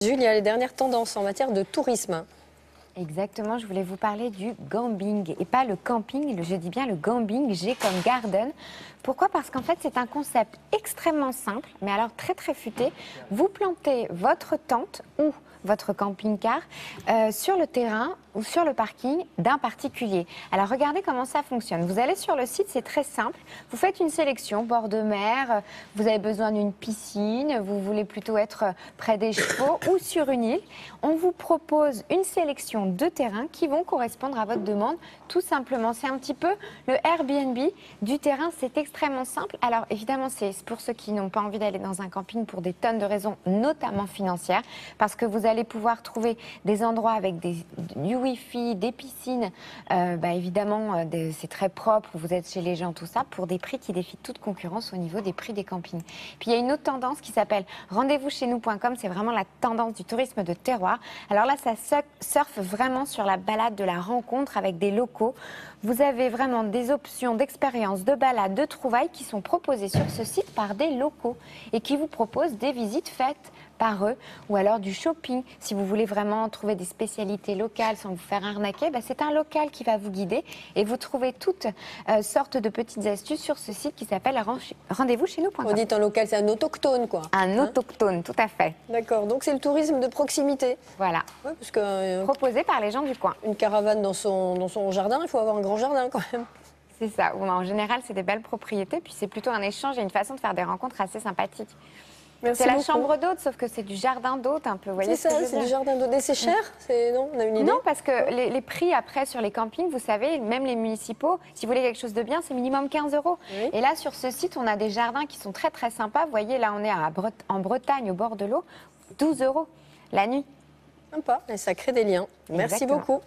Jules, il y a les dernières tendances en matière de tourisme. Exactement, je voulais vous parler du gambling et pas le camping, je dis bien le gambling, G comme garden. Pourquoi? Parce qu'en fait c'est un concept extrêmement simple, mais alors très très futé. Vous plantez votre tente ou votre camping-car sur le terrain ou sur le parking d'un particulier. Alors regardez comment ça fonctionne. Vous allez sur le site, c'est très simple. Vous faites une sélection, bord de mer, vous avez besoin d'une piscine, vous voulez plutôt être près des chevaux ou sur une île. On vous propose une sélection de terrains qui vont correspondre à votre demande, tout simplement. C'est un petit peu le Airbnb du terrain, c'est extrêmement simple. Alors évidemment, c'est pour ceux qui n'ont pas envie d'aller dans un camping pour des tonnes de raisons, notamment financières, parce que vous allez pouvoir trouver des endroits avec du Wi-Fi, des piscines, évidemment, c'est très propre, vous êtes chez les gens, tout ça, pour des prix qui défient toute concurrence au niveau des prix des campings. Puis il y a une autre tendance qui s'appelle rendez-vous chez nous.com, c'est vraiment la tendance du tourisme de terroir. Alors là, ça surfe vraiment sur la balade de la rencontre avec des locaux. Vous avez vraiment des options d'expérience, de balade, de trouvailles qui sont proposées sur ce site par des locaux et qui vous proposent des visites faites par eux, ou alors du shopping. Si vous voulez vraiment trouver des spécialités locales sans vous faire arnaquer, c'est un local qui va vous guider et vous trouvez toutes sortes de petites astuces sur ce site qui s'appelle rendez-vous chez nous.com. On dit un local, c'est un autochtone, quoi. Un autochtone, tout à fait. D'accord, donc c'est le tourisme de proximité. Voilà. Ouais, parce que, proposé par les gens du coin. Une caravane dans son jardin, il faut avoir un grand jardin quand même. C'est ça. En général, c'est des belles propriétés, puis c'est plutôt un échange et une façon de faire des rencontres assez sympathiques. C'est la chambre d'hôte, sauf que c'est du jardin d'hôte un peu. C'est ça, c'est du jardin d'hôte. Et c'est cher? Non, on a une idée? Non, parce que les prix après sur les campings, vous savez, même les municipaux, si vous voulez quelque chose de bien, c'est minimum 15 €. Oui. Et là, sur ce site, on a des jardins qui sont très très sympas. Vous voyez, là, on est en Bretagne, au bord de l'eau, 12 € la nuit. Sympa, et ça crée des liens. Merci Exactement. beaucoup.